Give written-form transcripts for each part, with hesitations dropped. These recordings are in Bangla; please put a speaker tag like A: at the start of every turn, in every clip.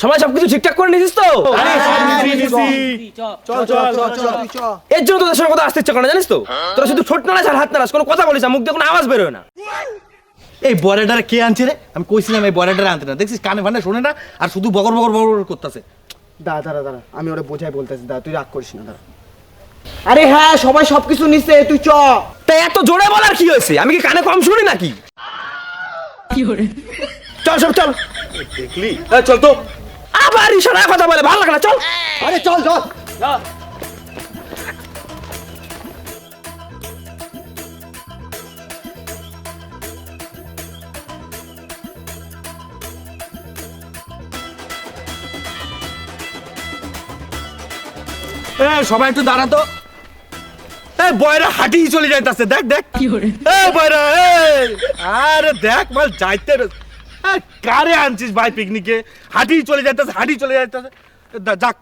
A: সবাই সবকিছু ঠিকঠাক করে নিছিস তো? এর জন্য তোদের সঙ্গে কথা আসতে ইচ্ছা করে, জানিস তো? তোরা শুধু ঠোঁট নাড়াস আর হাত নাড়াস, কোনো কথা বলিস না, মুখ দিয়ে কোনো আওয়াজ বেরোয় না।
B: এই বড়াটারে কে আনছে রে? আমি কইছিলাম এই বড়াটারে আনতে না, দেখছিস কানে ফানে শোনে না আর শুধু বগর বগর বগর করতেছে।
C: দাঁড়া আমি ওরা বোঝাই বলতেছি, তুই রাগ করিস না, দাঁড়া। আরে হ্যাঁ, সবাই সবকিছু নিচ্ছে, তুই চ।
A: তাই এত জোরে বলার কি হয়েছে? আমি কি কানে কম শুনি নাকি? চল সব চল।
B: দেখলি? চল তো।
A: আবার ইশারায় কথা বলে, ভালো লাগে না, চল।
C: আরে চল।
B: সবাই একটু দাঁড়াতো। বয়রা হাঁটি চলে যাইতাছে, দেখ বয়রা, আরে দেখ মাল যাইতে কারে আনছিস ভাই পিকনিকে? হাঁটি চলে যাইতাছে। যাক,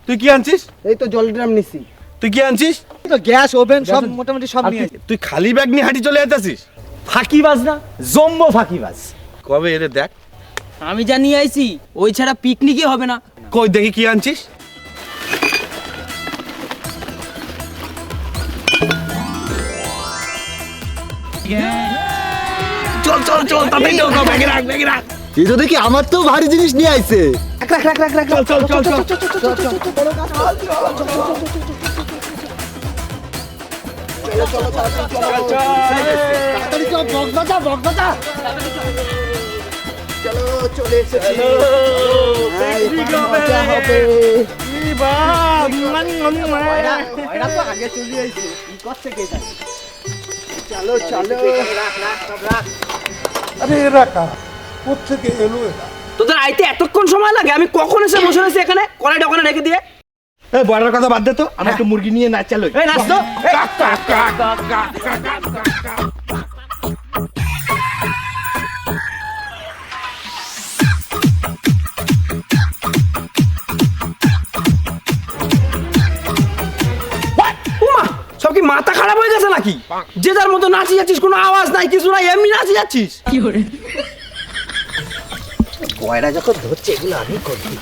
B: তুই কি আনছিস?
C: এই তো জল ড্রাম নিছি।
B: তুই কি আনছিস?
C: তো গ্যাস ওভেন সব মোটামুটি সব নিয়ে।
B: তুই খালি ব্যাগ নিয়ে হাঁটি চলে যাইতাছিস?
D: ফাঁকিবাজ না, জম্বো ফাঁকিবাজ।
B: কবে এরে দেখ,
E: আমি জানিয়ে আইছি ওই ছাড়া পিকনিকই হবে না।
B: কই দেখি কি আনছিস? চল তাড়াতাড়ি চল, ব্যাগে রাখ।
C: এই তো দেখি আমার তো ভারী জিনিস নিয়ে আইছে।
B: চল।
A: তোদের আইতে এতক্ষণ সময় লাগে? আমি কখন এসে বসে রয়েছি এখানে, কড়াইটা ওখানে রেখে দিয়ে।
B: বয়রার কথা বাদ দে তো, আমি একটু মুরগি নিয়ে নাচ চালু।
A: নাচ তো। সব কি মাথা খারাপ হয়ে গেছে নাকি? যে যার মতো নাচি যাচ্ছিস, কোনো আওয়াজ নাই, কিছু নাই, এমনি নাচি যাচ্ছিস।
C: কয়রা যখন ধরছে এগুলো আমি করবি।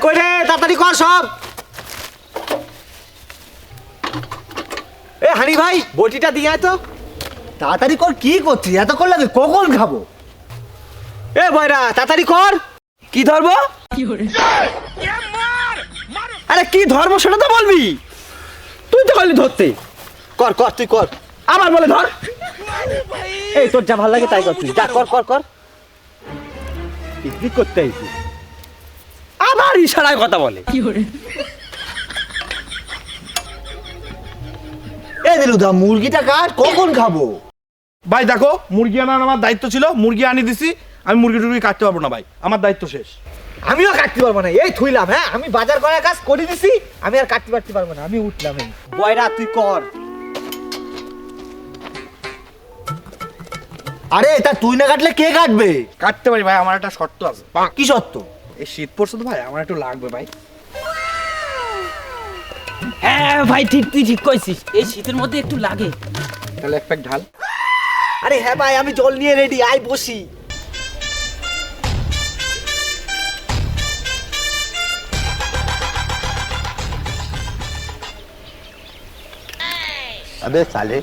C: কই রে, তাড়াতাড়ি কর সব। হানি ভাই, বটিটা দিয়ে আয় তো। তাড়াতাড়ি কর, কি করছিস? এতক্ষণ লাগে, কখন খাবো? বয়রা তাড়াতাড়ি কর।
A: কি ধরবো? আরে কি ধরবো সেটা তো বলবি। তুই তো বললি ধরতে।
C: কর তুই কর।
A: আবার বলে ধর।
C: এই তোর যা ভালো লাগে তাই কর, তুই যা কর। পিকনিক করতে আইছি।
A: আবার ইশারায় কথা বলে।
C: দিলুদা, মুরগিটা কাট, কখন খাবো?
B: ভাই দেখো, মুরগি আনার আমার দায়িত্ব ছিল, মুরগি আনি দিছি। আমি মুরগি টুরগি কাটতে পারবো না ভাই, আমার দায়িত্ব শেষ।
C: আমিও কাটতে পারবো না, এই থুইলাম। হ্যাঁ, আমি বাজার করার কাজ করে দিছি, আমি আর কাটতে পারবো না, আমি উঠলাম। বয়রা তুই কর। আরে তা তুই না কাটলে কে কাটবে?
B: কাটতে পারি ভাই, আমার একটা শর্ত আছে।
C: কি শর্ত?
B: এই শীত পড়ছে তো ভাই, আমার একটু লাগবে ভাই।
E: হ্যাঁ ভাই, তুই ঠিক কইছিস, এই শীতের মধ্যে একটু লাগে।
B: তাহলে এক প্যাক ঢাল।
C: আরে হ্যাঁ ভাই, আমি জল নিয়ে রেডি, আয় বসি। আবে সালে,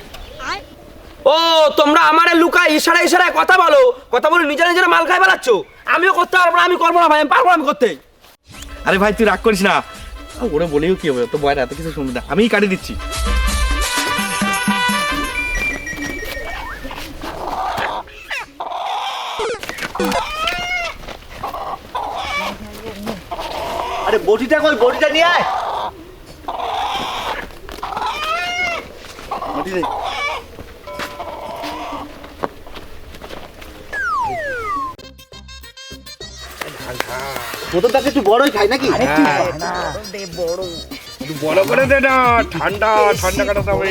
A: ও তোমরা আমারে লুকায় ইশারায় কথা বলে নিজেরা মাল খাই বেড়াচ্ছ। আমিও করতে পারবো না, আমি করবো না ভাই, আমি পারবো না, আমি করতে।
B: আরে ভাই তুই রাগ করিস না, ওরে বলেও কি হবে, তো বয়রা এত কিছু শুনবে না, আমিই কাটি দিচ্ছি।
C: আরে বটিটা কই? বটিটা নিয়ে আয়। বোতলটাকে একটু বড়ই খাই নাকি?
B: একটু বড় করে দে না, ঠান্ডা ঠান্ডা কাটাতে হবে।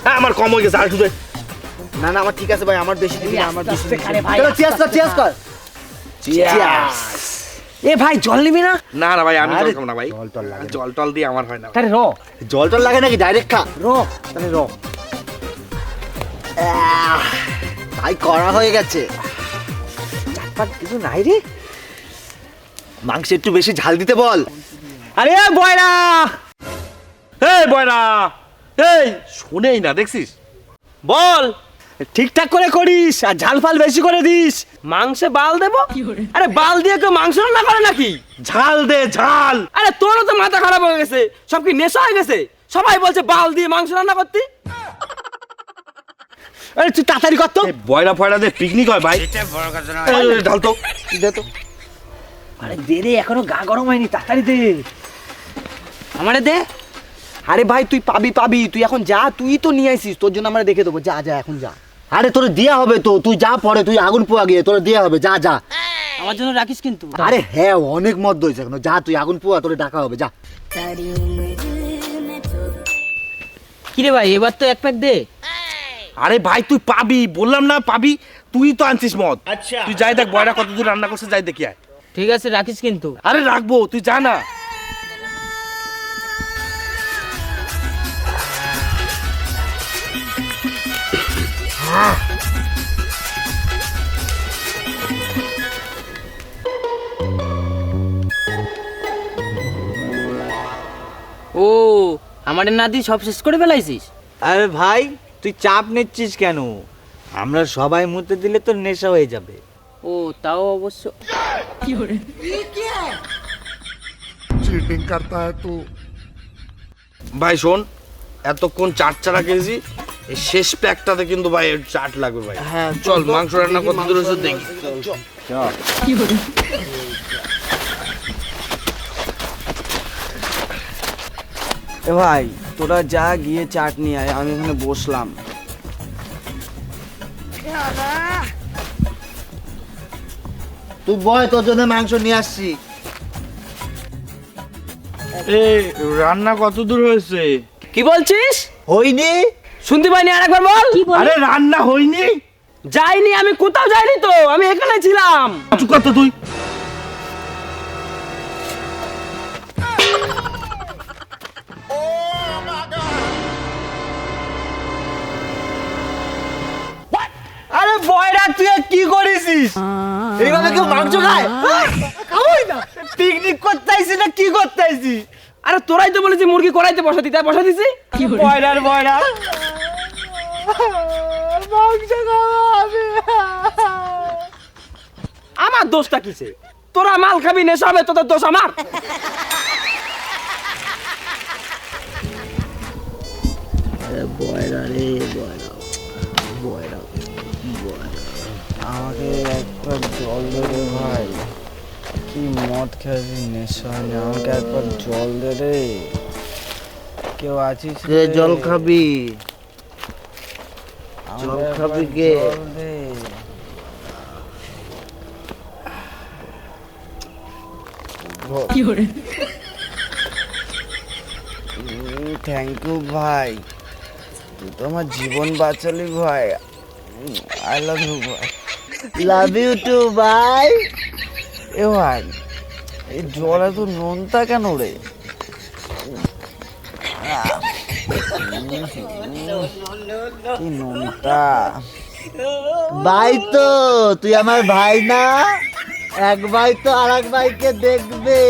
B: হ্যাঁ আমার কম হয়ে গেছে, আর একটু দে।
C: না না আমার ঠিক আছে ভাই, আমার বেশি দিবি না, আমার বেশি দিবি না।
E: ভাই
C: চলো চিয়ার্স কর, চিয়ার্স কর। চিয়ার্স।
E: এ ভাই জল নিবি না?
B: না না ভাই, আমি জল
C: আরে,
B: খাবো না ভাই,
C: জল টল লাগে।
B: জল টল দিয়ে আমার হয় না।
E: তারে র
C: জল টল লাগে নাকি? ডাইরেক্ট খা।
E: র তারে র
C: ভাই করা হয়ে গেছে।
E: চাটপাট কিছু নাই রে।
C: মাংস একটু বেশি ঝাল দিতে বল।
E: আরে বয়রা,
B: এই বয়রা, এই শুনেই না, দেখছিস?
E: বল।
D: ঠিকঠাক করে করিস আর ঝাল ফাল বেশি করে দিস।
A: মাংসে বাল দেবো? আরে বাল দিয়ে কেউ মাংস রান্না করে নাকি?
B: ঝাল দে ঝাল।
A: আরে তোরও তো মাথা খারাপ হয়ে গেছে, সব কি নেশা হয়ে গেছে? সবাই বলছে বাল দিয়ে মাংস রান্না করতে।
D: আরে তুই তাড়াতাড়ি কর তো।
B: এই বয়রা ফয়রা দিয়ে পিকনিক হয় ভাই। এই, ঢাল তো।
C: দে তো।
D: আরে দে রে, এখনো গা গরম হয়নি, তাড়াতাড়ি দে।
E: আমারে দে।
C: আরে ভাই তুই পাবি পাবি, তুই এখন যা, তুই তো নিয়ে আইছিস, তোর জন্য আমরা দেখে দেবো। যা যা এখন যা। আরে তোর দেয়া হবে তো, তুই যা পরে, তুই আগুন পোয়া গিয়ে তোর দেয়া হবে, যা যা।
E: আমার জন্য রাখিস কিন্তু।
C: আরে হ্যাঁ অনেক মদ হয়েছে এখনো, যা তুই আগুন পোয়া, তোরে ডাকা হবে, যা।
E: কি রে ভাই, এবার তো এক প্যাক দে।
B: আরে ভাই তুই পাবি, বললাম না পাবি, তুই তো আনছিস মদ। তুই যাই দেখ বয়রা কত দূর রান্না করছে, যাই দেখি আয়।
E: ঠিক আছে রাখিস কিন্তু।
B: আরে রাখবো, তুই যা না।
E: ও আমারে না দিয়ে সব শেষ করে ফেলাইছিস?
D: আরে ভাই তুই চাপ নিচ্ছিস কেন? আমরা সবাই মুতে দিলে তো নেশা হয়ে যাবে।
E: ও তাও অবশ্য।
F: चीटिंग करता है तू।
B: ভাই শোন, এতক্ষণ চাট চারা খেয়েছি, এই শেষ প্যাকটাতে কিন্তু ভাই এর চাট লাগবে ভাই।
C: হ্যাঁ
B: চল মাংস রান্না কত দূর হয়েছে দেখি।
D: এ ভাই তোরা যা গিয়ে চাট নিয়ে আয়, আমি এখানে বসলাম।
C: তুই বয়, তোর জন্য মাংস নিয়ে আসছি।
B: এই রান্না কত দূর হয়েছে?
A: কি বলছিস?
C: হইনি?
A: শুনতে পাইনি, আরেকবার বল।
B: আরে রান্না হয়নি?
A: যাইনি, আমি কোথাও যাইনি তো, আমি এখানে ছিলাম।
B: চুপ কর তো তুই।
D: আরে বয়রা তুই কি করেছিস?
C: এইভাবে কেউ মাংস খায়?
D: খাবোই না। পিকনিক করতে আইছি না কি করতে আইছি?
A: আরে তোরাই তো বলেছি মুরগি কড়াইতে বসাতি, তাই বসা দিছি।
D: বয়রার বয়রা। মাংস খাবো।
A: আমার দোষটা কিসে? তোরা মাল খাবি, নেশা হবে, তোদের দোষ আমার?
D: বয়রা রে বয়রা, বয়রা বয়রা, আমাকে একবার জল দে রে ভাই। কি মদ খেয়েছি, নেশা হয়নি, আমাকে একবার জল দে রে। কেউ আছিস
C: কে জল খাবি?
D: আমাকে
C: জল
D: একবার
C: খাবি কে?
D: জল দে। থ্যাংক ইউ ভাই, তুই তো আমার জীবন বাঁচালি ভাই। আই লাভ ইউ ভাই।
C: লাভ ইউ টু ভাই।
D: এ ভাই এই জল এত নোনতা কেন রে? কি নোনতা।
C: ভাই তো তুই আমার ভাই না, এক ভাই তো আর এক ভাইকে দেখবে।